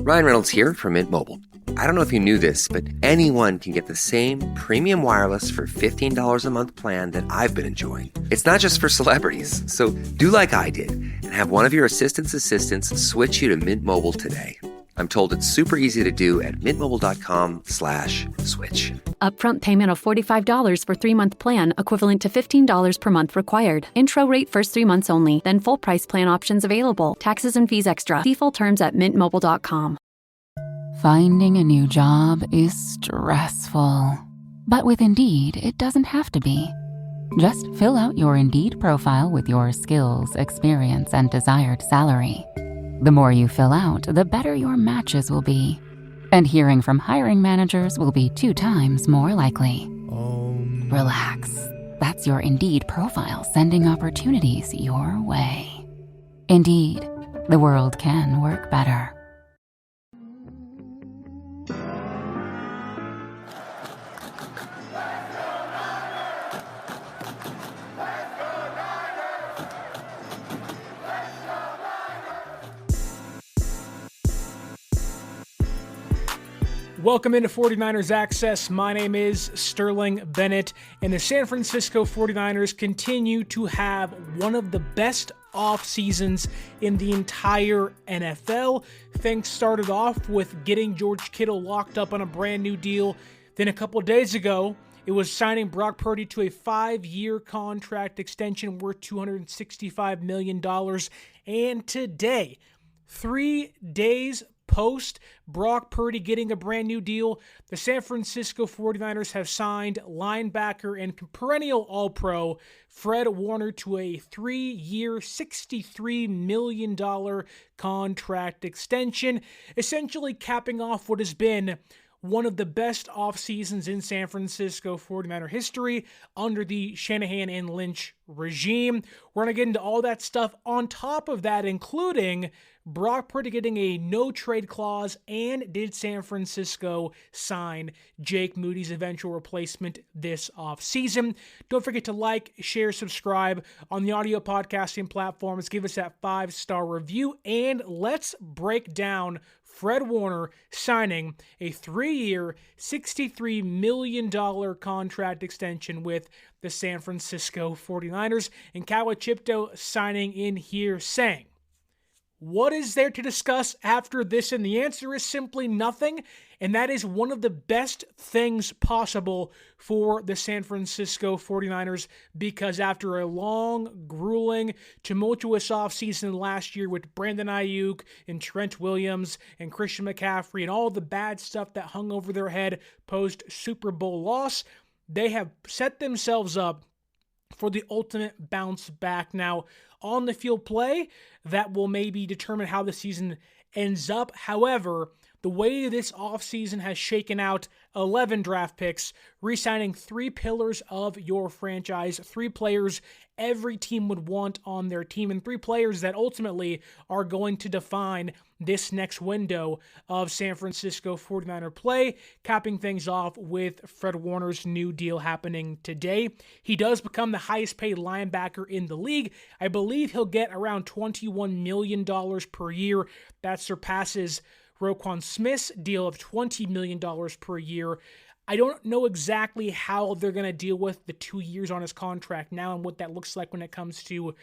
Ryan Reynolds here from Mint Mobile. I don't know if you knew this, but anyone can get the same premium wireless for $15 a month plan that I've been enjoying. It's not just for celebrities. So do like I did and have one of your assistants switch you to Mint Mobile today. I'm told it's super easy to do at mintmobile.com/switch. Upfront payment of $45 for 3-month plan, equivalent to $15 per month required. Intro rate first 3 months only, then full price plan options available. Taxes and fees extra. See full terms at mintmobile.com. Finding a new job is stressful. But with Indeed, it doesn't have to be. Just fill out your Indeed profile with your skills, experience, and desired salary. The more you fill out, the better your matches will be. And hearing from hiring managers will be 2 times more likely. Relax. That's your Indeed profile sending opportunities your way. Indeed, the world can work better. Welcome into 49ers Access. My name is Sterling Bennett, and the San Francisco 49ers continue to have one of the best off seasons in the entire NFL. Things started off with getting George Kittle locked up on a brand new deal. Then a couple days ago, it was signing Brock Purdy to a 5-year contract extension worth $265 million. And today, 3 days post Brock Purdy getting a brand new deal, the San Francisco 49ers have signed linebacker and perennial All-Pro Fred Warner to a 3-year, $63 million contract extension, essentially capping off what has been one of the best off seasons in San Francisco 49er history under the Shanahan and Lynch regime. We're going to get into all that stuff on top of that, including Brock Purdy getting a no-trade clause, and did San Francisco sign Jake Moody's eventual replacement this offseason? Don't forget to like, share, subscribe on the audio podcasting platforms. Give us that 5-star review, and let's break down Fred Warner signing a 3-year, $63 million contract extension with the San Francisco 49ers, and Kyle Chipto signing in here saying, what is there to discuss after this? And the answer is simply nothing. And that is one of the best things possible for the San Francisco 49ers, because after a long, grueling, tumultuous offseason last year with Brandon Ayuk and Trent Williams and Christian McCaffrey and all the bad stuff that hung over their head post-Super Bowl loss, they have set themselves up for the ultimate bounce back. Now, on the field play, that will maybe determine how the season ends up. However, the way this offseason has shaken out, 11 draft picks, re-signing 3 pillars of your franchise, 3 players every team would want on their team, and 3 players that ultimately are going to define this next window of San Francisco 49er play, capping things off with Fred Warner's new deal happening today. He does become the highest paid linebacker in the league. I believe he'll get around $21 million per year. That surpasses Roquan Smith's deal of $20 million per year. I don't know exactly how they're going to deal with the 2 years on his contract now and what that looks like when it comes to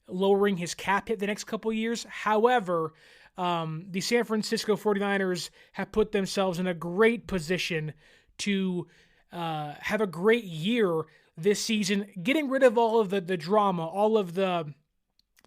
lowering his cap hit the next couple of years. However, the San Francisco 49ers have put themselves in a great position to have a great year this season, getting rid of all of the drama, all of the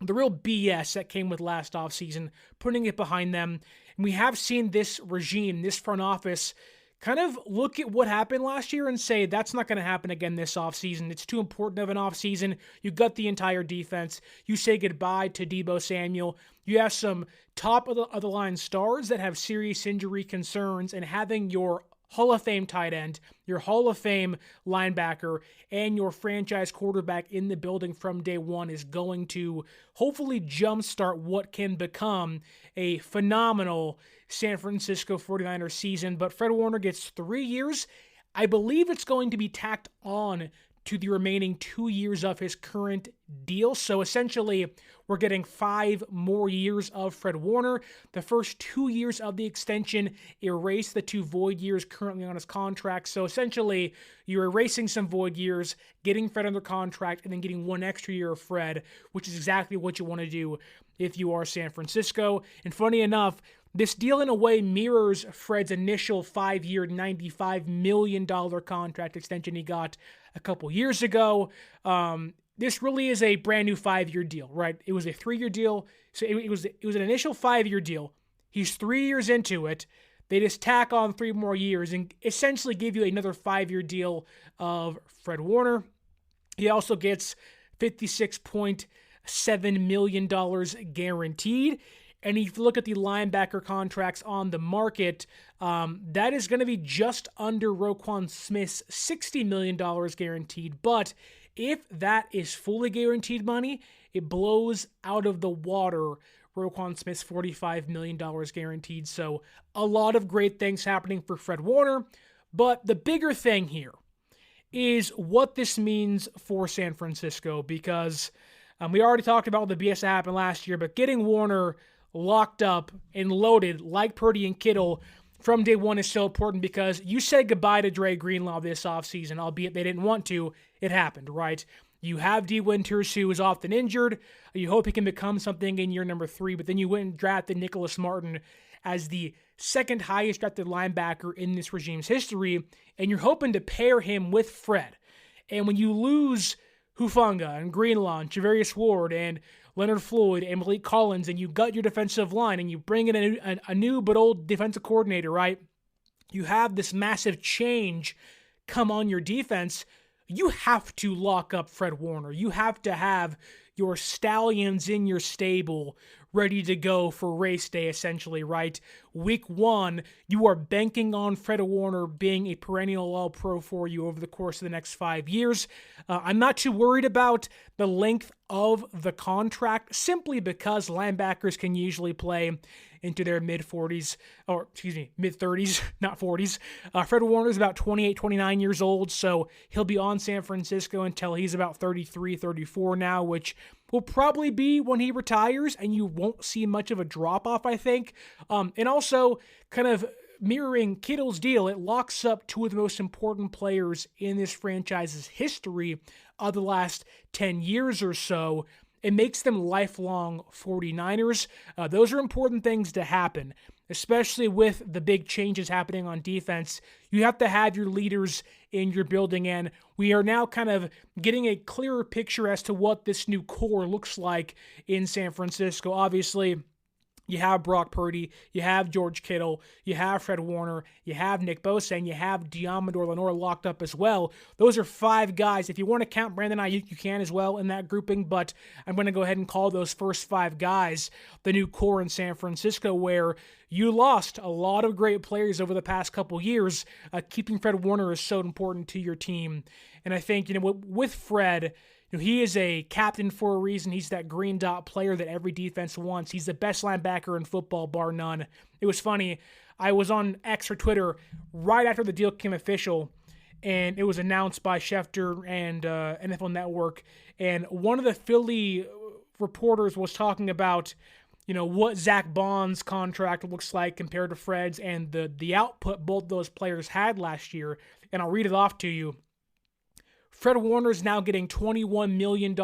real BS that came with last offseason, putting it behind them. And we have seen this regime, this front office, kind of look at what happened last year and say, that's not going to happen again this offseason. It's too important of an offseason. You gut the entire defense. You say goodbye to Deebo Samuel. You have some top of the line stars that have serious injury concerns, and having your Hall of Fame tight end, your Hall of Fame linebacker, and your franchise quarterback in the building from day one is going to hopefully jumpstart what can become a phenomenal San Francisco 49ers season. But Fred Warner gets 3 years. I believe it's going to be tacked on to the remaining 2 years of his current deal. So essentially, we're getting 5 more years of Fred Warner. The first 2 years of the extension erase the 2 void years currently on his contract. So essentially, you're erasing some void years, getting Fred under contract, and then getting 1 extra year of Fred, which is exactly what you want to do if you are San Francisco. And funny enough, this deal in a way mirrors Fred's initial 5-year, $95 million contract extension he got a couple years ago. This really is a brand new 5-year deal, right? It was a 3-year deal. So it was an initial 5-year deal. He's 3 years into it. They just tack on 3 more years and essentially give you another 5-year deal of Fred Warner. He also gets $56.7 million guaranteed. And if you look at the linebacker contracts on the market, that is going to be just under Roquan Smith's $60 million guaranteed. But if that is fully guaranteed money, it blows out of the water Roquan Smith's $45 million guaranteed. So a lot of great things happening for Fred Warner. But the bigger thing here is what this means for San Francisco, because we already talked about the BS that happened last year, but getting Warner locked up and loaded like Purdy and Kittle from day one is so important, because you said goodbye to Dre Greenlaw this offseason, albeit they didn't want to. It happened, right? You have D. Winters, who is often injured. You hope he can become something in year number 3, but then you went and drafted Nicholas Martin as the second highest drafted linebacker in this regime's history, and you're hoping to pair him with Fred. And when you lose Hufanga and Greenlaw and Javarius Ward and Leonard Floyd and Malik Collins, and you gut your defensive line, and you bring in a new but old defensive coordinator, right? You have this massive change come on your defense. You have to lock up Fred Warner. You have to have your stallions in your stable ready to go for race day, essentially, right? Week 1, you are banking on Fred Warner being a perennial All-Pro for you over the course of the next 5 years. I'm not too worried about the length of the contract, simply because linebackers can usually play into their mid-30s, not 40s. Fred Warner is about 28, 29 years old, so he'll be on San Francisco until he's about 33, 34 now, which will probably be when he retires, and you won't see much of a drop-off, I think. And also, kind of mirroring Kittle's deal, it locks up 2 of the most important players in this franchise's history of the last 10 years or so. It makes them lifelong 49ers. Those are important things to happen, especially with the big changes happening on defense. You have to have your leaders in your building, and we are now kind of getting a clearer picture as to what this new core looks like in San Francisco. Obviously, you have Brock Purdy, you have George Kittle, you have Fred Warner, you have Nick Bosa, and you have Diamador Lenore locked up as well. Those are 5 guys. If you want to count Brandon Ayuk, you can as well in that grouping, but I'm going to go ahead and call those first 5 guys the new core in San Francisco, where you lost a lot of great players over the past couple years. Keeping Fred Warner is so important to your team. And I think, with Fred, he is a captain for a reason. He's that green dot player that every defense wants. He's the best linebacker in football, bar none. It was funny. I was on X or Twitter right after the deal became official, and it was announced by Schefter and NFL Network. And one of the Philly reporters was talking about, what Zach Bond's contract looks like compared to Fred's and the output both those players had last year. And I'll read it off to you. Fred Warner is now getting $21 million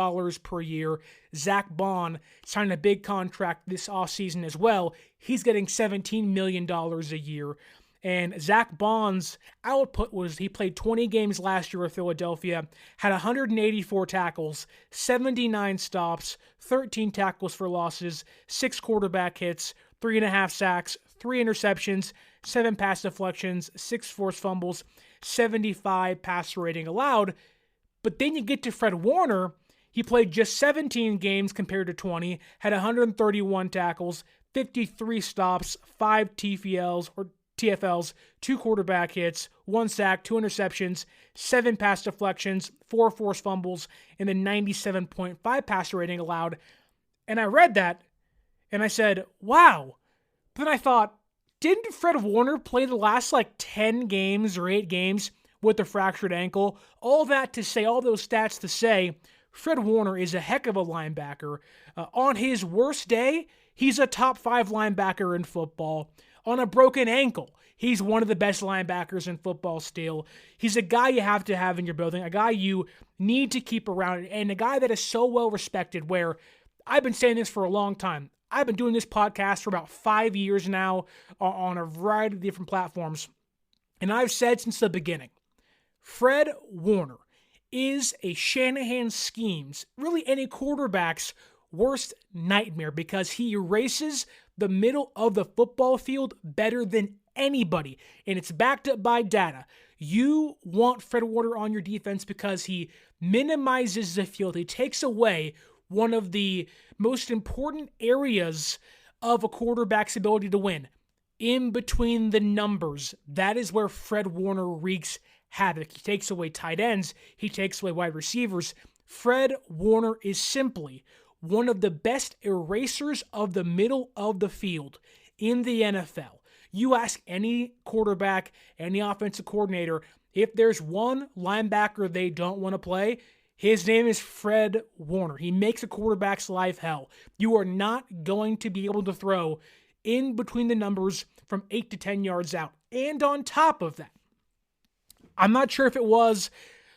per year. Zach Bond signed a big contract this offseason as well. He's getting $17 million a year. And Zach Bond's output was he played 20 games last year with Philadelphia, had 184 tackles, 79 stops, 13 tackles for losses, 6 quarterback hits, 3.5 sacks, 3 interceptions, 7 pass deflections, 6 forced fumbles, 75 passer rating allowed. But then you get to Fred Warner. He played just 17 games compared to 20, had 131 tackles, 53 stops, 5 TFLs, 2 quarterback hits, 1 sack, 2 interceptions, 7 pass deflections, 4 forced fumbles, and a 97.5 passer rating allowed. And I read that, and I said, wow. But then I thought, didn't Fred Warner play the last 10 games or 8 games with a fractured ankle. All that to say, all those stats to say, Fred Warner is a heck of a linebacker. On his worst day, he's a top 5 linebacker in football. On a broken ankle, he's one of the best linebackers in football still. He's a guy you have to have in your building, a guy you need to keep around, and a guy that is so well respected where I've been saying this for a long time. I've been doing this podcast for about 5 years now on a variety of different platforms. And I've said since the beginning, Fred Warner is a Shanahan scheme's, really any quarterback's worst nightmare because he erases the middle of the football field better than anybody. And it's backed up by data. You want Fred Warner on your defense because he minimizes the field. He takes away one of the most important areas of a quarterback's ability to win. In between the numbers, that is where Fred Warner wreaks havoc. He takes away tight ends. He takes away wide receivers. Fred Warner is simply one of the best erasers of the middle of the field in the NFL. You ask any quarterback, any offensive coordinator, if there's one linebacker they don't want to play, his name is Fred Warner. He makes a quarterback's life hell. You are not going to be able to throw in between the numbers from 8 to 10 yards out. And on top of that, I'm not sure if it was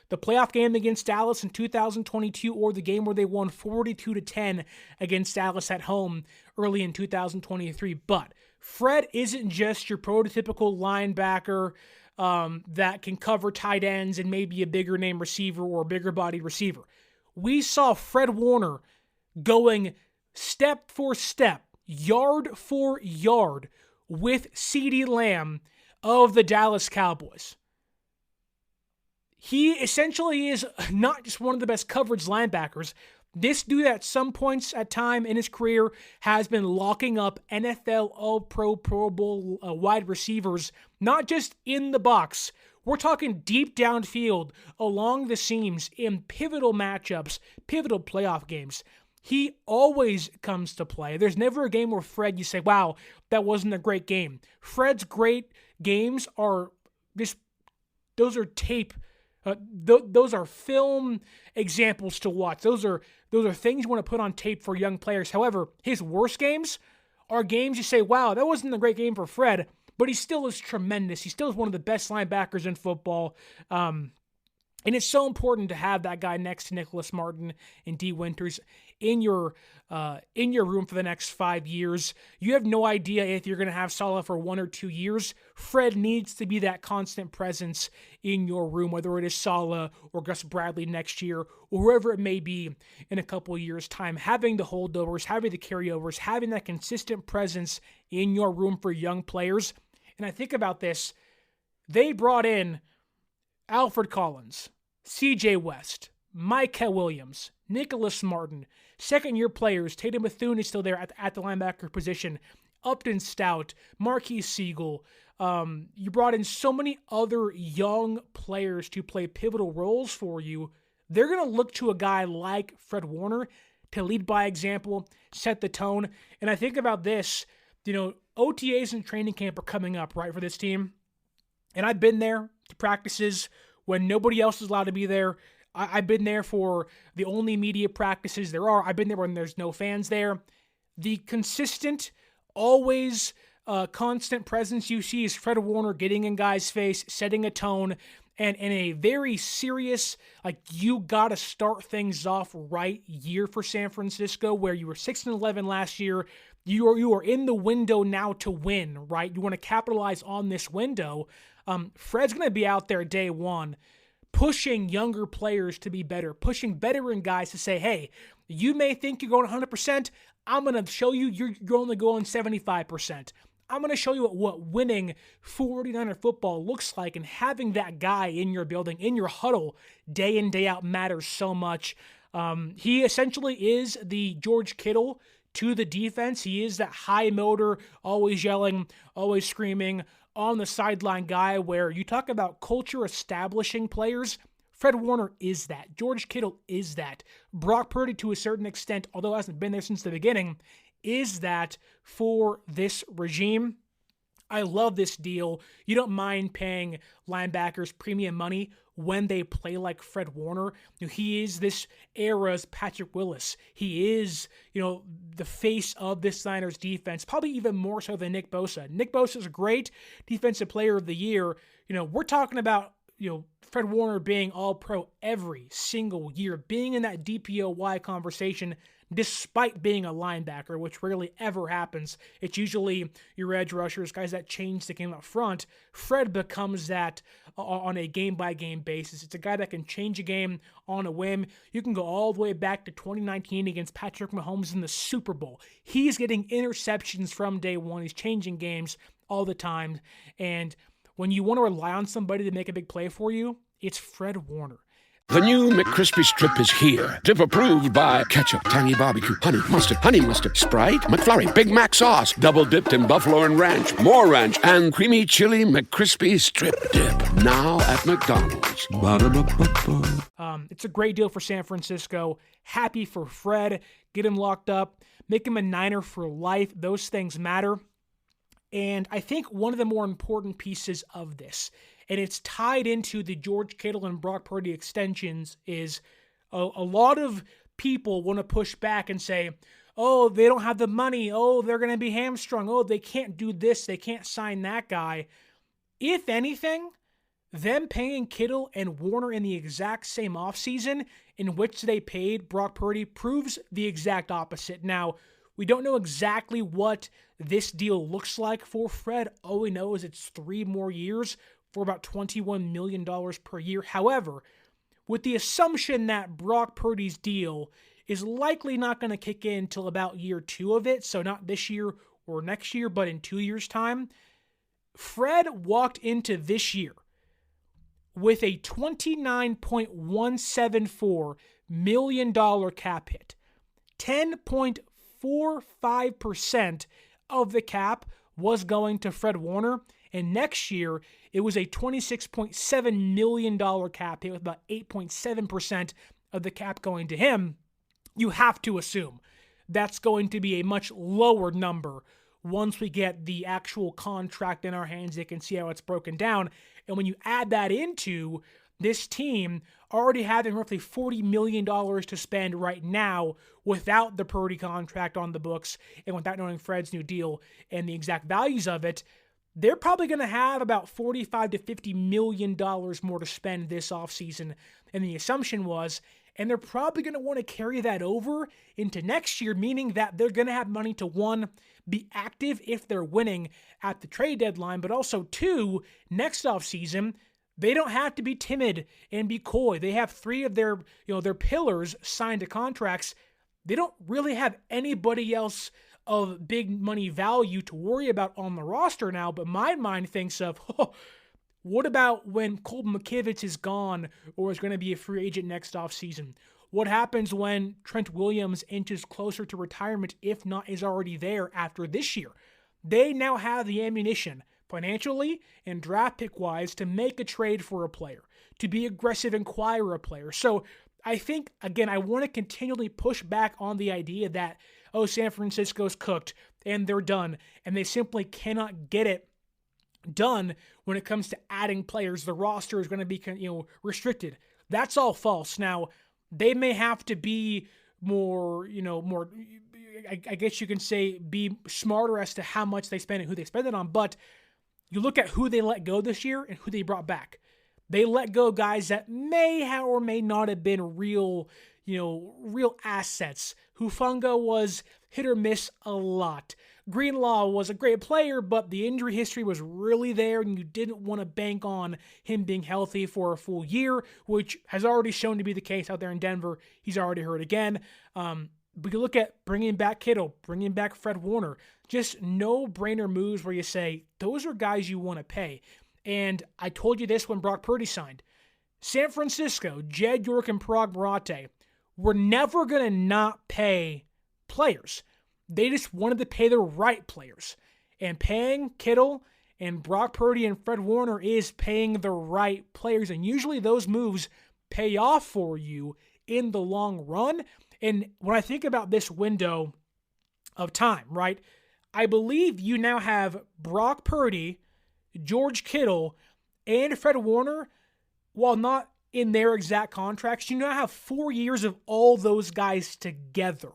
the playoff game against Dallas in 2022 or the game where they won 42-10 against Dallas at home early in 2023. But Fred isn't just your prototypical linebacker that can cover tight ends and maybe a bigger name receiver or a bigger body receiver. We saw Fred Warner going step for step, yard for yard with CeeDee Lamb of the Dallas Cowboys. He essentially is not just one of the best coverage linebackers. This dude at some points at time in his career has been locking up NFL All-Pro, Pro Bowl wide receivers, not just in the box. We're talking deep downfield, along the seams, in pivotal matchups, pivotal playoff games. He always comes to play. There's never a game where Fred, you say, wow, that wasn't a great game. Fred's great games are just, those are tape. Those are film examples to watch. Those are things you want to put on tape for young players. However, his worst games are games you say, wow, that wasn't a great game for Fred, but he still is tremendous. He still is one of the best linebackers in football. And it's so important to have that guy next to Nicholas Martin and D. Winters in your room for the next 5 years. You have no idea if you're going to have Saleh for 1 or 2 years. Fred needs to be that constant presence in your room, whether it is Saleh or Gus Bradley next year or whoever it may be in a couple of years' time. Having the holdovers, having the carryovers, having that consistent presence in your room for young players. And I think about this. They brought in Alfred Collins, C.J. West, Micah Williams, Nicholas Martin, second-year players. Tatum Bethune is still there at the linebacker position. Upton Stout, Marquise Siegel. You brought in so many other young players to play pivotal roles for you. They're going to look to a guy like Fred Warner to lead by example, set the tone. And I think about this, OTAs and training camp are coming up, right, for this team. And I've been there to practices when nobody else is allowed to be there. I've been there for the only media practices there are. I've been there when there's no fans there. The consistent, always constant presence you see is Fred Warner getting in guys' face, setting a tone, and in a very serious, you got to start things off right year for San Francisco, where you were 6-11 last year. You are in the window now to win, right? You want to capitalize on this window. Fred's going to be out there day one, pushing younger players to be better, pushing veteran guys to say, hey, you may think you're going 100%. I'm going to show you you're only going 75%. I'm going to show you what winning 49er football looks like, and having that guy in your building, in your huddle, day in, day out matters so much. He essentially is the George Kittle to the defense. He is that high motor, always yelling, always screaming, on the sideline guy where you talk about culture establishing players. Fred Warner is that. George Kittle is that. Brock Purdy, to a certain extent, although hasn't been there since the beginning, is that for this regime. I love this deal. You don't mind paying linebackers premium money when they play like Fred Warner. He is this era's Patrick Willis. He is, the face of this Niners defense, probably even more so than Nick Bosa. Nick Bosa is a great defensive player of the year. We're talking about, Fred Warner being all-pro every single year, being in that DPOY conversation despite being a linebacker, which rarely ever happens. It's usually your edge rushers, guys that change the game up front. Fred becomes that on a game-by-game basis. It's a guy that can change a game on a whim. You can go all the way back to 2019 against Patrick Mahomes in the Super Bowl. He's getting interceptions from day one. He's changing games all the time. And when you want to rely on somebody to make a big play for you, it's Fred Warner. The new McCrispy Strip is here. Dip approved by ketchup, tangy barbecue, honey mustard, Sprite, McFlurry, Big Mac sauce, double dipped in buffalo and ranch, more ranch, and creamy chili McCrispy Strip Dip. Now at McDonald's. Ba-da-ba-ba-ba. It's a great deal for San Francisco. Happy for Fred. Get him locked up. Make him a Niner for life. Those things matter. And I think one of the more important pieces of this, and it's tied into the George Kittle and Brock Purdy extensions, is a lot of people want to push back and say, oh, they don't have the money. Oh, they're going to be hamstrung. Oh, they can't do this. They can't sign that guy. If anything, them paying Kittle and Warner in the exact same offseason in which they paid Brock Purdy proves the exact opposite. Now, we don't know exactly what this deal looks like for Fred. All we know is it's 3 more years for about $21 million per year. However, with the assumption that Brock Purdy's deal is likely not going to kick in until about year 2 of it, so not this year or next year, but in 2 years' time, Fred walked into this year with a $29.174 million cap hit. 10.45% of the cap was going to Fred Warner, and next year it was a $26.7 million cap hit with about 8.7% of the cap going to him. You have to assume that's going to be a much lower number once we get the actual contract in our hands. They can see how it's broken down. And when you add that into this team already having roughly $40 million to spend right now without the Purdy contract on the books and without knowing Fred's new deal and the exact values of it, they're probably going to have about $45 to $50 million more to spend this offseason than the assumption was. And they're probably going to want to carry that over into next year, meaning that they're going to have money to, 1, be active if they're winning at the trade deadline, but also 2, next offseason, they don't have to be timid and be coy. They have 3 of their pillars signed to contracts. They don't really have anybody else of big money value to worry about on the roster now, but my mind thinks of, what about when Colton McKivitz is gone or is going to be a free agent next offseason? What happens when Trent Williams inches closer to retirement, if not is already there after this year? They now have the ammunition, financially and draft pick-wise, to make a trade for a player, to be aggressive and acquire a player. So I think, again, I want to continually push back on the idea that, San Francisco's cooked and they're done, and they simply cannot get it done when it comes to adding players. The roster is going to be restricted. That's all false. Now, they may have to be more, I guess you can say, be smarter as to how much they spend and who they spend it on, but you look at who they let go this year and who they brought back. They let go guys that may or may not have been real assets. Hufanga was hit or miss a lot. Greenlaw was a great player, but the injury history was really there, and you didn't want to bank on him being healthy for a full year, which has already shown to be the case out there in Denver. He's already hurt again. But you look at bringing back Kittle, bringing back Fred Warner, just no-brainer moves where you say, those are guys you want to pay. And I told you this when Brock Purdy signed. San Francisco, Jed York and Parag Marate were never going to not pay players. They just wanted to pay the right players. And paying Kittle and Brock Purdy and Fred Warner is paying the right players. And usually those moves pay off for you in the long run. And when I think about this window of time, right, I believe you now have Brock Purdy, George Kittle, and Fred Warner, while not in their exact contracts, you now have 4 years of all those guys together.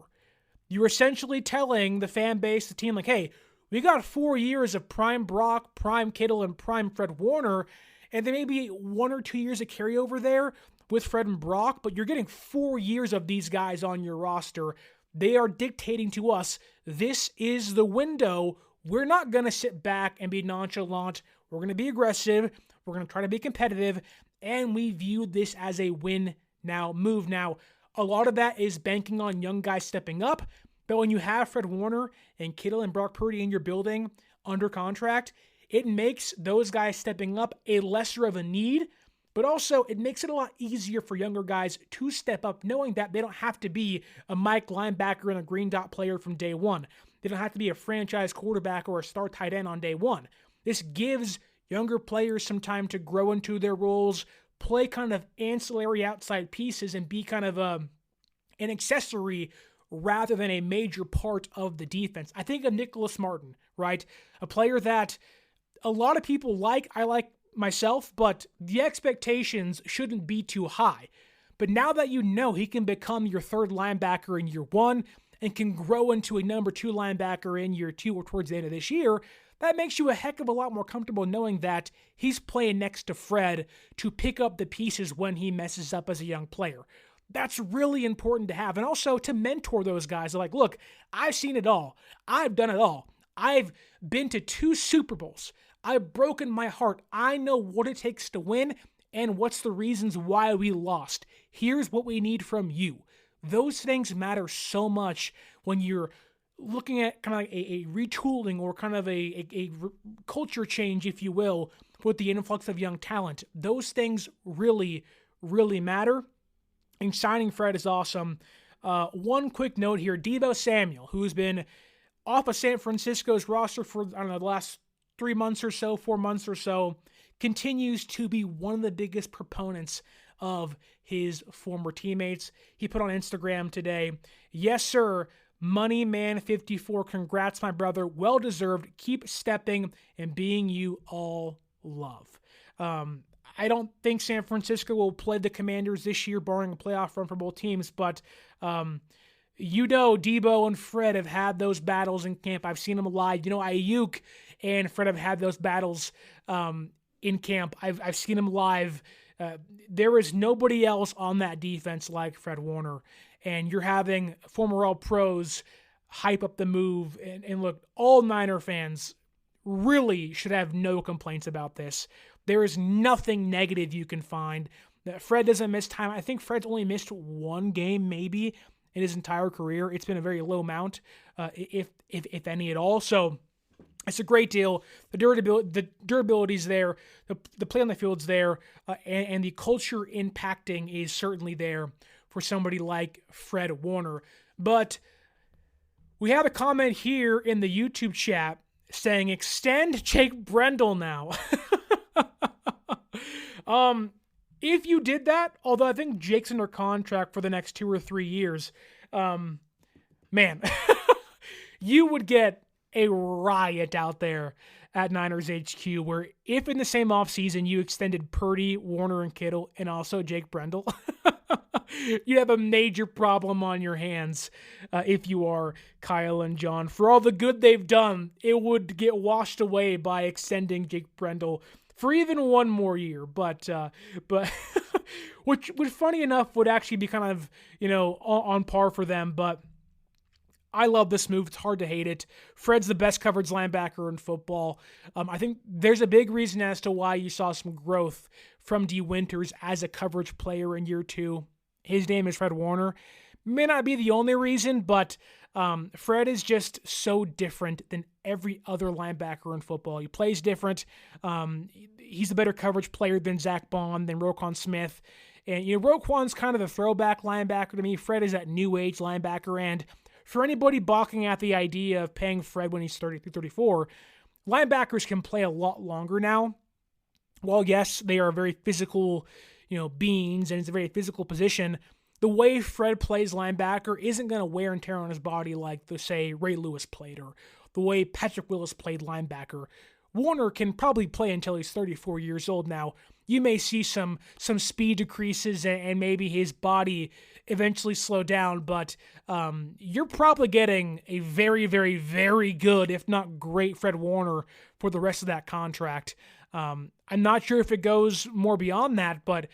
You're essentially telling the fan base, the team, like, hey, we got 4 years of prime Brock, prime Kittle, and prime Fred Warner, and there may be 1 or 2 years of carryover there with Fred and Brock, but you're getting 4 years of these guys on your roster. They are dictating to us, this is the window. We're not going to sit back and be nonchalant. We're going to be aggressive. We're going to try to be competitive, and we view this as a win now move. Now, a lot of that is banking on young guys stepping up, but when you have Fred Warner and Kittle and Brock Purdy in your building under contract, it makes those guys stepping up a lesser of a need, but also it makes it a lot easier for younger guys to step up, knowing that they don't have to be a Mike linebacker and a green dot player from day one. They don't have to be a franchise quarterback or a star tight end on day one. This gives younger players some time to grow into their roles, play kind of ancillary outside pieces, and be kind of an accessory rather than a major part of the defense. I think of Nicholas Martin, right? A player that a lot of people like, I like myself, but the expectations shouldn't be too high. But now that you know he can become your third linebacker in year one and can grow into a number 2 linebacker in year 2 or towards the end of this year, that makes you a heck of a lot more comfortable knowing that he's playing next to Fred to pick up the pieces when he messes up as a young player. That's really important to have. And also to mentor those guys. Like, look, I've seen it all. I've done it all. I've been to 2 Super Bowls. I've broken my heart. I know what it takes to win and what's the reasons why we lost. Here's what we need from you. Those things matter so much when you're looking at kind of like a retooling or kind of a culture change, if you will, with the influx of young talent. Those things really, really matter. And signing Fred is awesome. One quick note here, Deebo Samuel, who's been off of San Francisco's roster for, I don't know, the last 3 months or so, 4 months or so, continues to be one of the biggest proponents of his former teammates. He put on Instagram today, "Yes, sir, Money Man 54, congrats, my brother. Well deserved. Keep stepping and being you all love." I don't think San Francisco will play the Commanders this year, barring a playoff run for both teams, but Deebo and Fred have had those battles in camp. I've seen them live. Ayuk and Fred have had those battles in camp. I've seen them live. There is nobody else on that defense like Fred Warner. And you're having former All-Pros hype up the move. And look, all Niner fans really should have no complaints about this. There is nothing negative you can find. Fred doesn't miss time. I think Fred's only missed 1 game maybe in his entire career. It's been a very low amount, if any at all. So it's a great deal. The durability's there. The play on the field's there. And the culture impacting is certainly there for somebody like Fred Warner. But we have a comment here in the YouTube chat saying, extend Jake Brendel now. If you did that, although I think Jake's under contract for the next 2 or 3 years, man, you would get a riot out there at Niners HQ, where if in the same offseason you extended Purdy, Warner, and Kittle, and also Jake Brendel, you have a major problem on your hands if you are Kyle and John. For all the good they've done, it would get washed away by extending Jake Brendel for even 1 more year. But which funny enough would actually be kind of, on par for them. But I love this move. It's hard to hate it. Fred's the best coverage linebacker in football. I think there's a big reason as to why you saw some growth from D. Winters as a coverage player in year 2. His name is Fred Warner. May not be the only reason, but Fred is just so different than every other linebacker in football. He plays different. He's a better coverage player than Zach Bond, than Roquan Smith. And Roquan's kind of a throwback linebacker to me. Fred is that new age linebacker, and for anybody balking at the idea of paying Fred when he's 33, 34, linebackers can play a lot longer now. While yes, they are very physical, beings, and it's a very physical position, the way Fred plays linebacker isn't going to wear and tear on his body like, say, Ray Lewis played, or the way Patrick Willis played linebacker. Warner can probably play until he's 34 years old now. You may see some speed decreases and maybe his body eventually slow down, but you're probably getting a very, very, very good, if not great, Fred Warner for the rest of that contract. I'm not sure if it goes more beyond that, but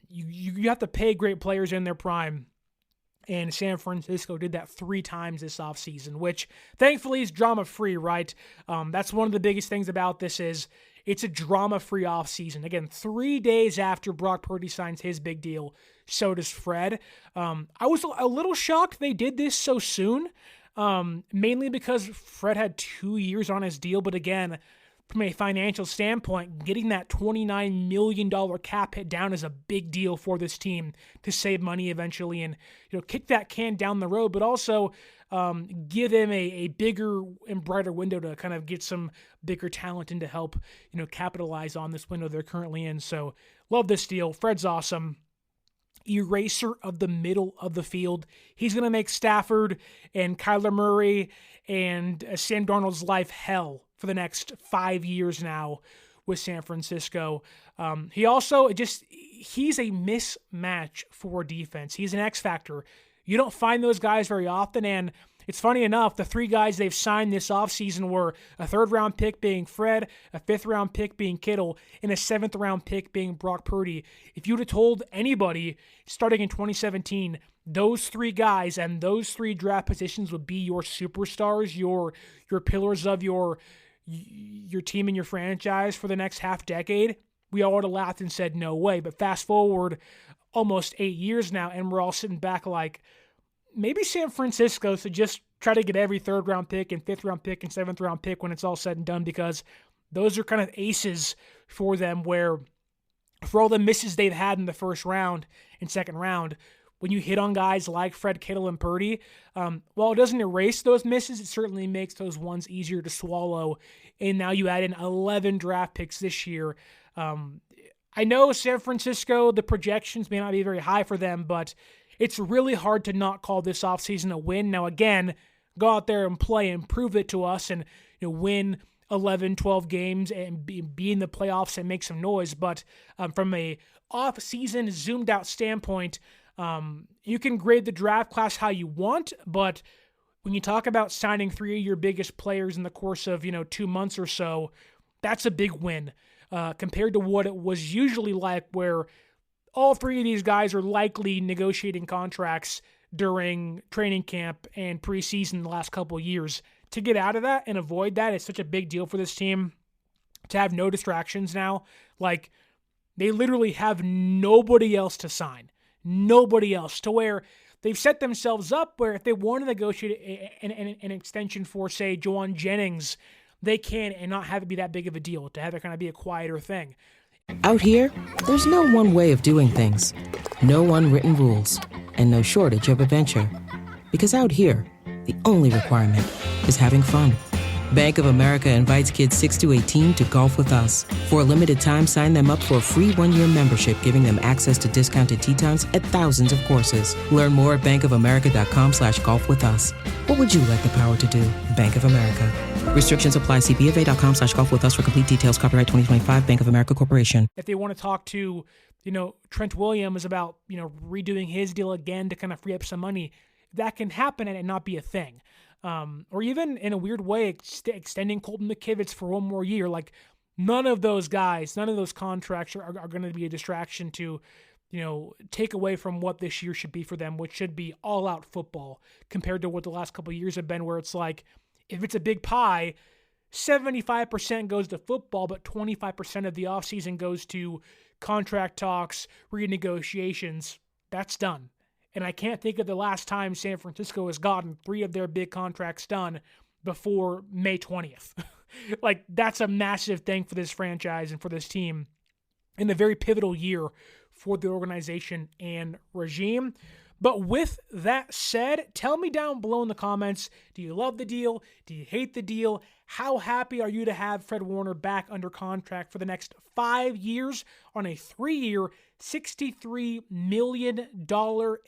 you have to pay great players in their prime. And San Francisco did that 3 times this offseason, which thankfully is drama-free, right? That's one of the biggest things about this is it's a drama-free offseason. Again, 3 days after Brock Purdy signs his big deal, so does Fred. I was a little shocked they did this so soon, mainly because Fred had 2 years on his deal. But again, from a financial standpoint, getting that $29 million cap hit down is a big deal for this team to save money eventually and kick that can down the road, but also give them a bigger and brighter window to kind of get some bigger talent in to help capitalize on this window they're currently in. So love this deal. Fred's awesome. Eraser of the middle of the field. He's going to make Stafford and Kyler Murray and Sam Darnold's life hell for the next 5 years now with San Francisco. He also he's a mismatch for defense. He's an X factor. You don't find those guys very often, and it's funny enough, the 3 guys they've signed this offseason were a 3rd-round pick being Fred, a 5th-round pick being Kittle, and a 7th-round pick being Brock Purdy. If you would have told anybody starting in 2017, those 3 guys and those 3 draft positions would be your superstars, your pillars of your team and your franchise for the next half decade, we all would have laughed and said, no way. But fast forward almost 8 years now, and we're all sitting back like, maybe San Francisco should just try to get every 3rd-round pick and 5th-round pick and 7th-round pick when it's all said and done, because those are kind of aces for them where for all the misses they've had in the 1st round and 2nd round, when you hit on guys like Fred, Kittle, and Purdy, while it doesn't erase those misses, it certainly makes those ones easier to swallow. And now you add in 11 draft picks this year. I know San Francisco, the projections may not be very high for them, but it's really hard to not call this offseason a win. Now, again, go out there and play and prove it to us and win 11, 12 games and be in the playoffs and make some noise. But from a off-season, zoomed-out standpoint, you can grade the draft class how you want, but when you talk about signing 3 of your biggest players in the course of 2 months or so, that's a big win compared to what it was usually like, where all 3 of these guys are likely negotiating contracts during training camp and preseason the last couple of years. To get out of that and avoid that is such a big deal for this team. To have no distractions now, like they literally have nobody else to sign. Nobody else, to where they've set themselves up where if they want to negotiate an extension for, say, Juwan Jennings, they can and not have it be that big of a deal, to have it kind of be a quieter thing. Out here, there's no one way of doing things. No unwritten rules, and no shortage of adventure. Because out here, the only requirement is having fun. Bank of America invites kids 6 to 18 to golf with us. For a limited time, sign them up for a free 1-year membership, giving them access to discounted tee times at thousands of courses. Learn more at bankofamerica.com/golf with us. What would you like the power to do? Bank of America. Restrictions apply. See BofA.com/golf with us for complete details. Copyright 2025 Bank of America Corporation. If they want to talk to, Trent Williams about, redoing his deal again to kind of free up some money, that can happen and it not be a thing. Or even in a weird way, extending Colton McKivitz for 1 more year. Like, none of those guys, none of those contracts are going to be a distraction to, take away from what this year should be for them, which should be all-out football compared to what the last couple of years have been, where it's like, if it's a big pie, 75% goes to football, but 25% of the offseason goes to contract talks, renegotiations. That's done. And I can't think of the last time San Francisco has gotten 3 of their big contracts done before May 20th. Like, that's a massive thing for this franchise and for this team in a very pivotal year for the organization and regime. But with that said, tell me down below in the comments, do you love the deal? Do you hate the deal? How happy are you to have Fred Warner back under contract for the next 5 years on a 3-year, $63 million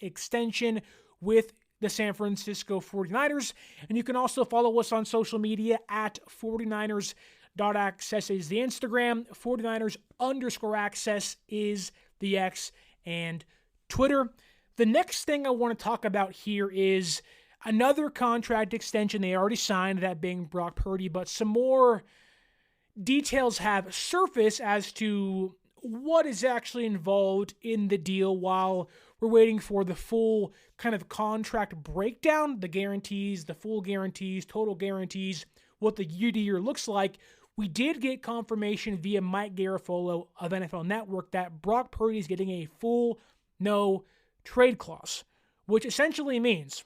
extension with the San Francisco 49ers. And you can also follow us on social media at 49ers.access is the Instagram, 49ers_access is the X and Twitter. The next thing I want to talk about here is another contract extension they already signed, that being Brock Purdy, but some more details have surfaced as to what is actually involved in the deal while we're waiting for the full kind of contract breakdown, the guarantees, the full guarantees, total guarantees, what the year-to-year looks like. We did get confirmation via Mike Garafolo of NFL Network that Brock Purdy is getting a full no-trade clause, which essentially means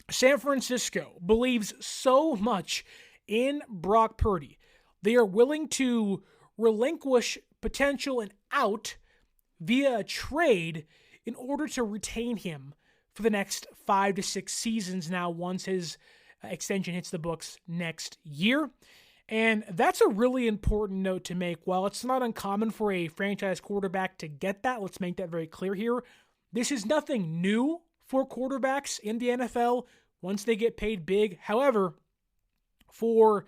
San Francisco believes so much in Brock Purdy, they are willing to relinquish potential and out via a trade in order to retain him for the next 5 to 6 seasons now once his extension hits the books next year. And that's a really important note to make. While it's not uncommon for a franchise quarterback to get that, let's make that very clear here. This is nothing new for quarterbacks in the NFL once they get paid big. However, for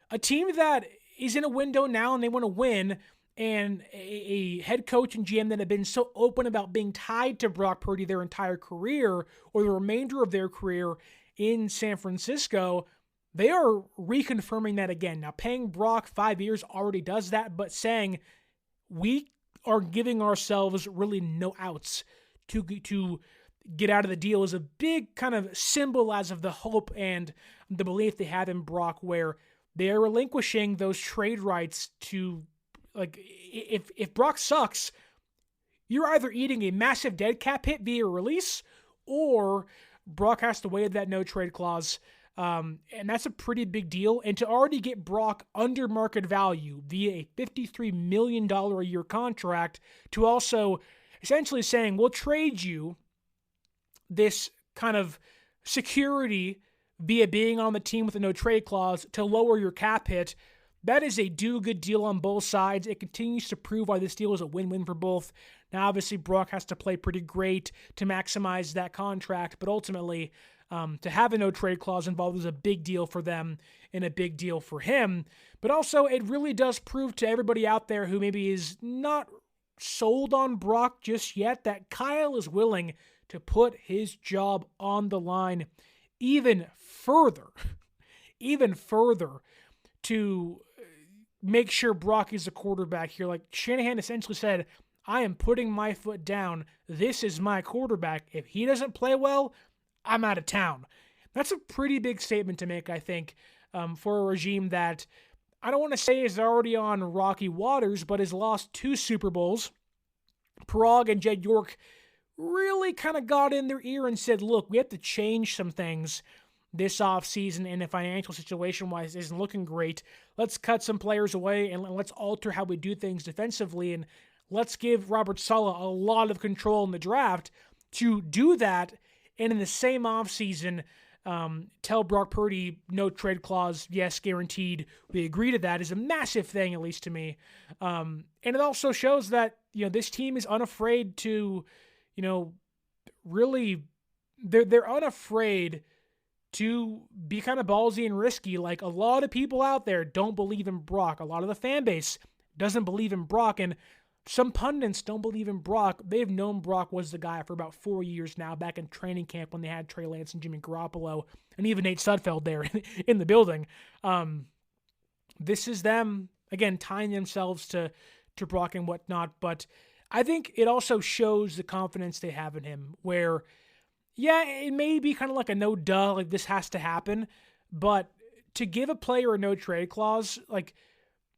a team that is in a window now and they want to win, and a head coach and GM that have been so open about being tied to Brock Purdy their entire career or the remainder of their career in San Francisco, they are reconfirming that again. Now, paying Brock 5 years already does that, but saying we are giving ourselves really no outs to get out of the deal is a big kind of symbol as of the hope and the belief they have in Brock, where they are relinquishing those trade rights to, like, if Brock sucks, you're either eating a massive dead cap hit via release, or Brock has to waive that no-trade clause, and that's a pretty big deal. And to already get Brock under market value via a $53 million a year contract, to also essentially saying, we'll trade you this kind of security via being on the team with a no-trade clause to lower your cap hit, that is a do-good deal on both sides. It continues to prove why this deal is a win-win for both. Now, obviously, Brock has to play pretty great to maximize that contract, but ultimately, to have a no-trade clause involved is a big deal for them and a big deal for him. But also, it really does prove to everybody out there who maybe is not sold on Brock just yet that Kyle is willing to put his job on the line even further to make sure Brock is a quarterback here. Like Shanahan essentially said, I am putting my foot down. This is my quarterback. If he doesn't play well, I'm out of town. That's a pretty big statement to make, I think, for a regime that I don't want to say is already on rocky waters, but has lost 2 Super Bowls. Parag and Jed York really kind of got in their ear and said, look, we have to change some things this offseason, and the financial situation-wise isn't looking great. Let's cut some players away, and let's alter how we do things defensively, and let's give Robert Saleh a lot of control in the draft to do that, and in the same offseason, tell Brock Purdy, no trade clause, yes, guaranteed, we agree to that, is a massive thing, at least to me. And it also shows that, this team is unafraid to, really, they're unafraid to be kind of ballsy and risky. Like, a lot of people out there don't believe in Brock. A lot of the fan base doesn't believe in Brock, and some pundits don't believe in Brock. They've known Brock was the guy for about 4 years now, back in training camp when they had Trey Lance and Jimmy Garoppolo, and even Nate Sudfeld there in the building. This is them, again, tying themselves to Brock and whatnot, but I think it also shows the confidence they have in him, where yeah, it may be kind of like a no-duh, like this has to happen, but to give a player a no-trade clause, like,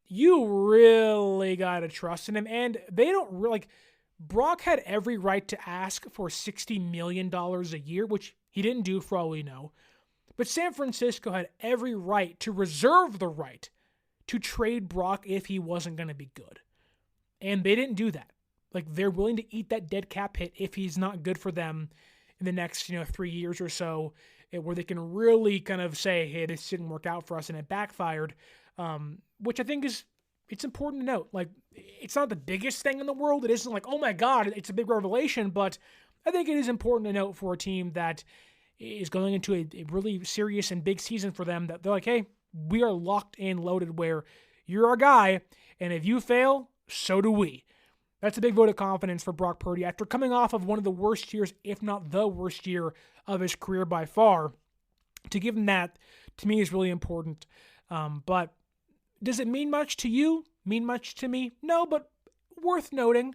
you really got to trust in him, and they don't really, like, Brock had every right to ask for $60 million a year, which he didn't do for all we know, but San Francisco had every right to reserve the right to trade Brock if he wasn't going to be good, and they didn't do that. Like, they're willing to eat that dead cap hit if he's not good for them in the next, 3 years or so, where they can really kind of say, hey, this didn't work out for us and it backfired, which I think it's important to note. Like, it's not the biggest thing in the world. It isn't like, oh my God, it's a big revelation, but I think it is important to note for a team that is going into a really serious and big season for them, that they're like, hey, we are locked and loaded where you're our guy, and if you fail, so do we. That's a big vote of confidence for Brock Purdy after coming off of one of the worst years, if not the worst year of his career by far. To give him that, to me, is really important. But does it mean much to you? Mean much to me? No, but worth noting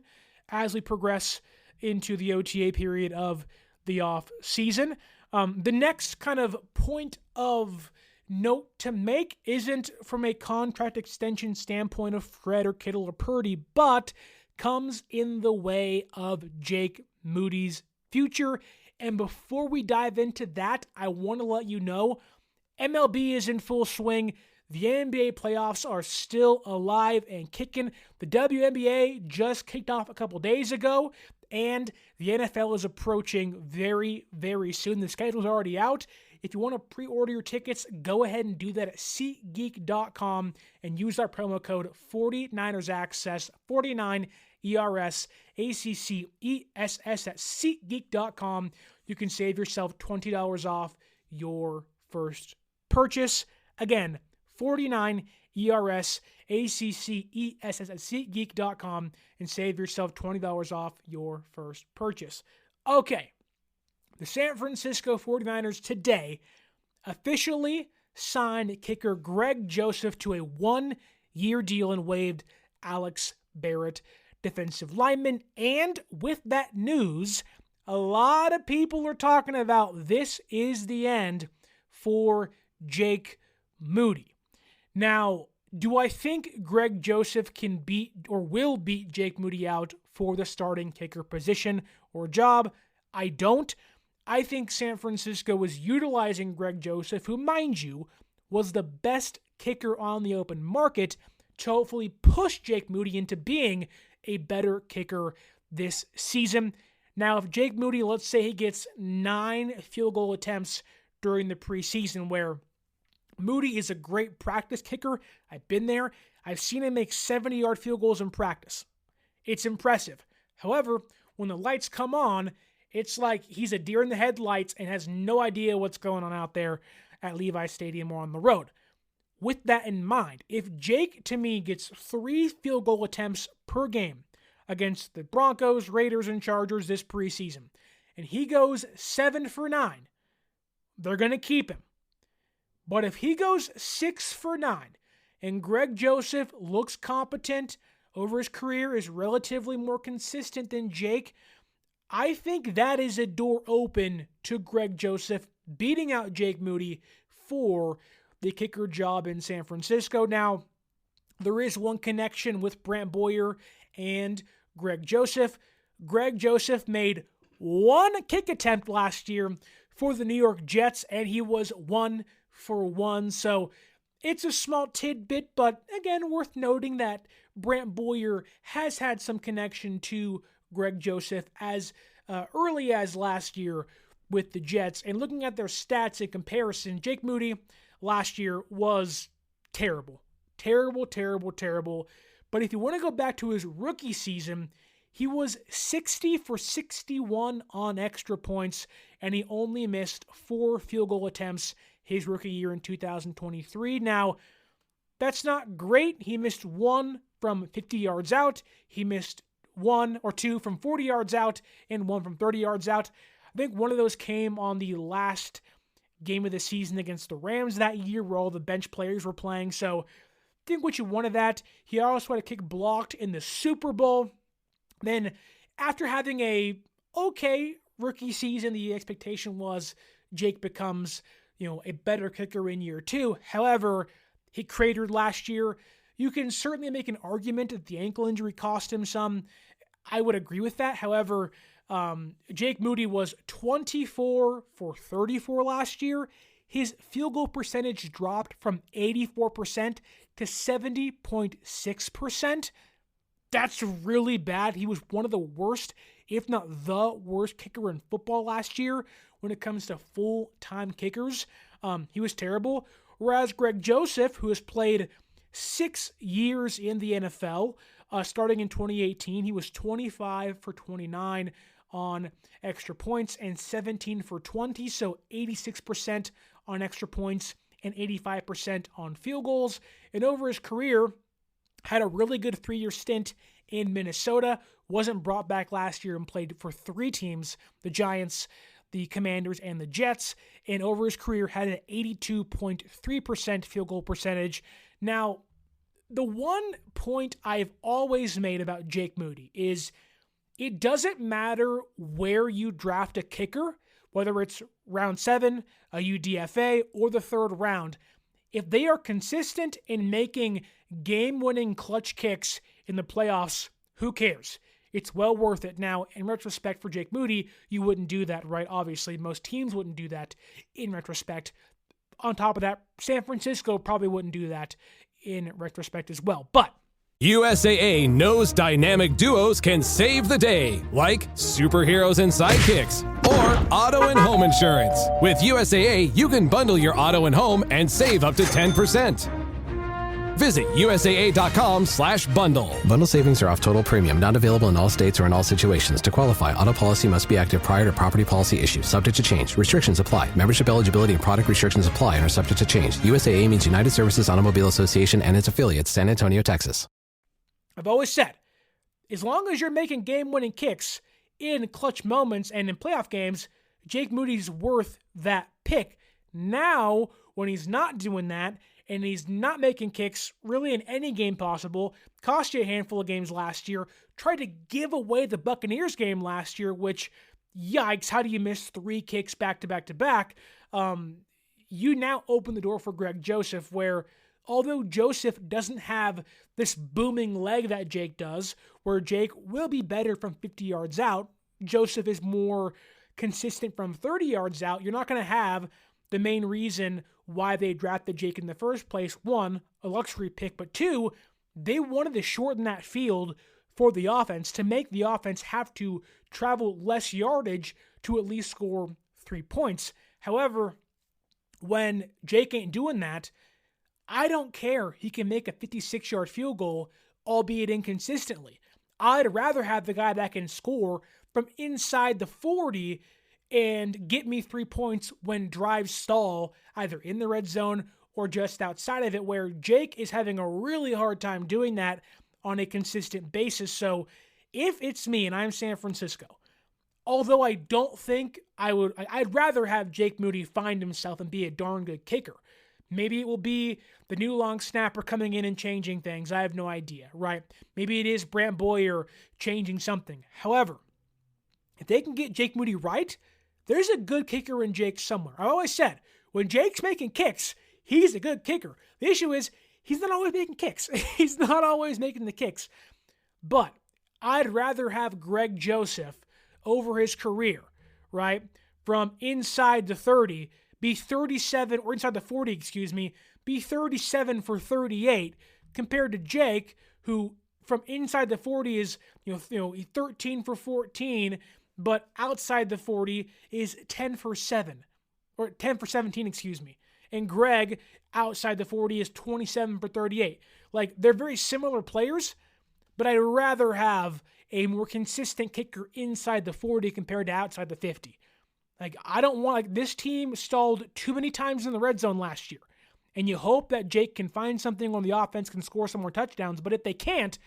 as we progress into the OTA period of the off season. The next kind of point of note to make isn't from a contract extension standpoint of Fred or Kittle or Purdy, but comes in the way of Jake Moody's future. And before we dive into that, I want to let you know MLB is in full swing. The NBA playoffs are still alive and kicking. The WNBA just kicked off a couple days ago, and the NFL is approaching very, very soon. The schedule's already out. If you want to pre-order your tickets, go ahead and do that at SeatGeek.com and use our promo code 49ersaccess, 49ERS, ACCESS at SeatGeek.com. You can save yourself $20 off your first purchase. Again, 49ERS, ACCESS at SeatGeek.com and save yourself $20 off your first purchase. Okay. The San Francisco 49ers today officially signed kicker Greg Joseph to a 1-year deal and waived Alex Barrett, defensive lineman. And with that news, a lot of people are talking about this is the end for Jake Moody. Now, do I think Greg Joseph can beat or will beat Jake Moody out for the starting kicker position or job? I don't. I think San Francisco was utilizing Greg Joseph, who, mind you, was the best kicker on the open market, to hopefully push Jake Moody into being a better kicker this season. Now, if Jake Moody, let's say he gets 9 field goal attempts during the preseason, where Moody is a great practice kicker. I've been there. I've seen him make 70-yard field goals in practice. It's impressive. However, when the lights come on, it's like he's a deer in the headlights and has no idea what's going on out there at Levi Stadium or on the road. With that in mind, if Jake, to me, gets 3 field goal attempts per game against the Broncos, Raiders, and Chargers this preseason, and he goes 7 for 9, they're going to keep him. But if he goes 6 for 9 and Greg Joseph looks competent over his career, is relatively more consistent than Jake, I think that is a door open to Greg Joseph beating out Jake Moody for the kicker job in San Francisco. Now, there is one connection with Brant Boyer and Greg Joseph. Greg Joseph made 1 kick attempt last year for the New York Jets, and he was 1 for 1. So it's a small tidbit, but again, worth noting that Brant Boyer has had some connection to Greg Joseph as early as last year with the Jets. And looking at their stats in comparison, Jake Moody last year was terrible. Terrible. But if you want to go back to his rookie season, he was 60 for 61 on extra points, and he only missed 4 field goal attempts his rookie year in 2023. Now, that's not great. He missed 1 from 50 yards out. He missed 1 or 2 from 40 yards out and 1 from 30 yards out. I think one of those came on the last game of the season against the Rams that year where all the bench players were playing. So I think what you wanted that. He also had a kick blocked in the Super Bowl. Then after having a okay rookie season, the expectation was Jake becomes, a better kicker in year 2. However, he cratered last year. You can certainly make an argument that the ankle injury cost him some. I would agree with that. However, Jake Moody was 24 for 34 last year. His field goal percentage dropped from 84% to 70.6%. That's really bad. He was one of the worst, if not the worst kicker in football last year when it comes to full-time kickers. He was terrible. Whereas Greg Joseph, who has played 6 years in the NFL, starting in 2018, he was 25 for 29 on extra points and 17 for 20, so 86% on extra points and 85% on field goals. And over his career, had a really good 3-year stint in Minnesota, wasn't brought back last year and played for 3 teams, the Giants, the Commanders, and the Jets, and over his career had an 82.3% field goal percentage. Now, the one point I've always made about Jake Moody is it doesn't matter where you draft a kicker, whether it's round 7, a UDFA, or the 3rd round. If they are consistent in making game-winning clutch kicks in the playoffs, who cares? It's well worth it. Now, in retrospect for Jake Moody, you wouldn't do that, right? Obviously, most teams wouldn't do that in retrospect. On top of that, San Francisco probably wouldn't do that in retrospect as well. But USAA knows dynamic duos can save the day, like superheroes and sidekicks, or auto and home insurance. With USAA, you can bundle your auto and home and save up to 10%. Visit USAA.com/bundle. Bundle savings are off total premium, not available in all states or in all situations. To qualify, auto policy must be active prior to property policy issue, subject to change. Restrictions apply. Membership eligibility and product restrictions apply and are subject to change. USAA means United Services Automobile Association and its affiliates, San Antonio, Texas. I've always said, as long as you're making game-winning kicks in clutch moments and in playoff games, Jake Moody's worth that pick. Now, when he's not doing that, and he's not making kicks really in any game possible, cost you a handful of games last year, tried to give away the Buccaneers game last year, which, yikes, how do you miss 3 kicks back-to-back-to-back? You now open the door for Greg Joseph, where although Joseph doesn't have this booming leg that Jake does, where Jake will be better from 50 yards out, Joseph is more consistent from 30 yards out. You're not going to have the main reason why they drafted Jake in the first place. 1, a luxury pick, but 2, they wanted to shorten that field for the offense to make the offense have to travel less yardage to at least score 3 points. However, when Jake ain't doing that, I don't care. He can make a 56-yard field goal, albeit inconsistently. I'd rather have the guy that can score from inside the 40 and get me 3 points when drives stall, either in the red zone or just outside of it, where Jake is having a really hard time doing that on a consistent basis. So if it's me and I'm San Francisco, although I don't think I'd rather have Jake Moody find himself and be a darn good kicker. Maybe it will be the new long snapper coming in and changing things. I have no idea, right? Maybe it is Brant Boyer changing something. However, if they can get Jake Moody right, there's a good kicker in Jake somewhere. I always said, when Jake's making kicks, he's a good kicker. The issue is, he's not always making kicks. He's not always making the kicks. But I'd rather have Greg Joseph over his career, right? From inside the 30, be 37, or inside the 40, be 37 for 38, compared to Jake, who from inside the 40 is, 13 for 14, but outside the 40 is 10 for 7, or 10 for 17, And Greg, outside the 40, is 27 for 38. Like, they're very similar players, but I'd rather have a more consistent kicker inside the 40 compared to outside the 50. Like, I don't want, this team stalled too many times in the red zone last year. And you hope that Jake can find something on the offense, can score some more touchdowns. But if they can't,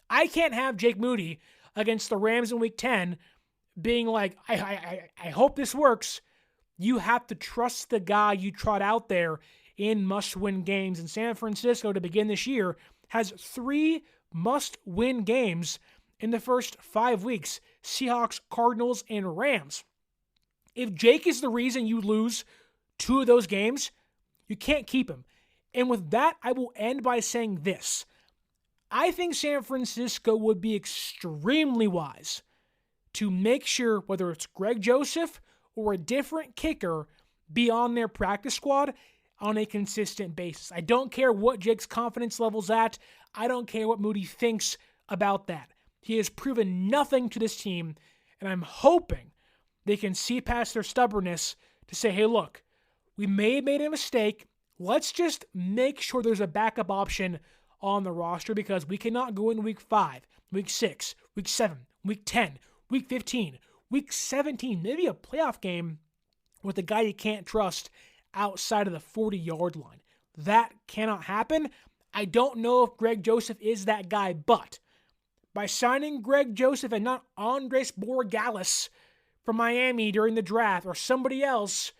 I can't have Jake Moody against the Rams in Week 10 being like, I hope this works. You have to trust the guy you trot out there in must-win games. And San Francisco, to begin this year, has 3 must-win games in the first 5 weeks: Seahawks, Cardinals, and Rams. If Jake is the reason you lose 2 of those games, you can't keep him. And with that, I will end by saying this. I think San Francisco would be extremely wise to make sure, whether it's Greg Joseph or a different kicker, be on their practice squad on a consistent basis. I don't care what Jake's confidence level's at. I don't care what Moody thinks about that. He has proven nothing to this team, and I'm hoping they can see past their stubbornness to say, hey, look, we may have made a mistake. Let's just make sure there's a backup option on the roster, because we cannot go in Week 5, Week 6, Week 7, Week 10, Week 15, Week 17, maybe a playoff game with a guy you can't trust outside of the 40-yard line. That cannot happen. I don't know if Greg Joseph is that guy, but by signing Greg Joseph and not Andres Borregales from Miami during the draft or somebody else,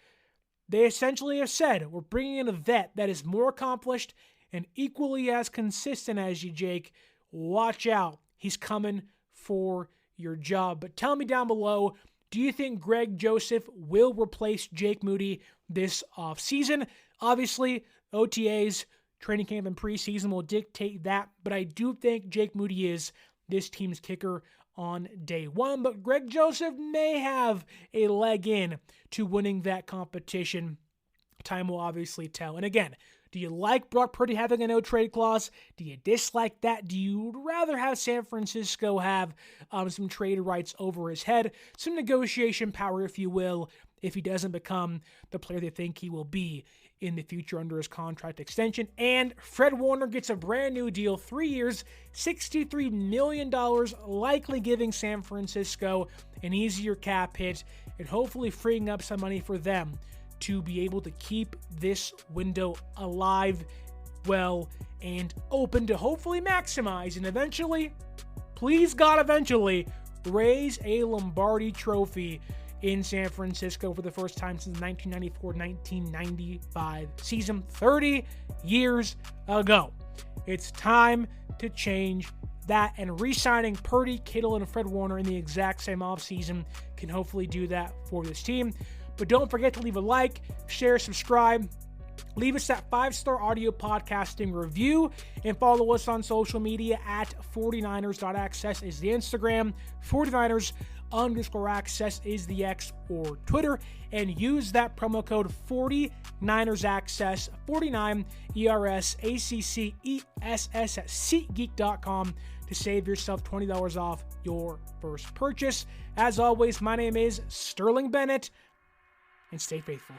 they essentially have said, we're bringing in a vet that is more accomplished and equally as consistent as you, Jake. Watch out. He's coming for your job. But tell me down below, do you think Greg Joseph will replace Jake Moody this offseason? Obviously, OTAs, training camp, and preseason will dictate that, but I do think Jake Moody is this team's kicker on day one. But Greg Joseph may have a leg in to winning that competition. Time will obviously tell. And again, do you like Brock Purdy having a no-trade clause? Do you dislike that? Do you rather have San Francisco have some trade rights over his head? Some negotiation power, if you will, if he doesn't become the player they think he will be in the future under his contract extension. And Fred Warner gets a brand new deal, 3 years, $63 million, likely giving San Francisco an easier cap hit and hopefully freeing up some money for them to be able to keep this window alive, well, and open to hopefully maximize and eventually, please God, eventually raise a Lombardi trophy in San Francisco for the first time since 1994-1995 season, 30 years ago. It's time to change that, and re-signing Purdy, Kittle, and Fred Warner in the exact same offseason can hopefully do that for this team. But don't forget to leave a like, share, subscribe. Leave us that 5-star audio podcasting review and follow us on social media at 49ers.access is the Instagram, 49ers_access is the X or Twitter, and use that promo code 49ersaccess, 49 ERSACCESS at SeatGeek.com to save yourself $20 off your first purchase. As always, my name is Sterling Bennett, and stay faithful.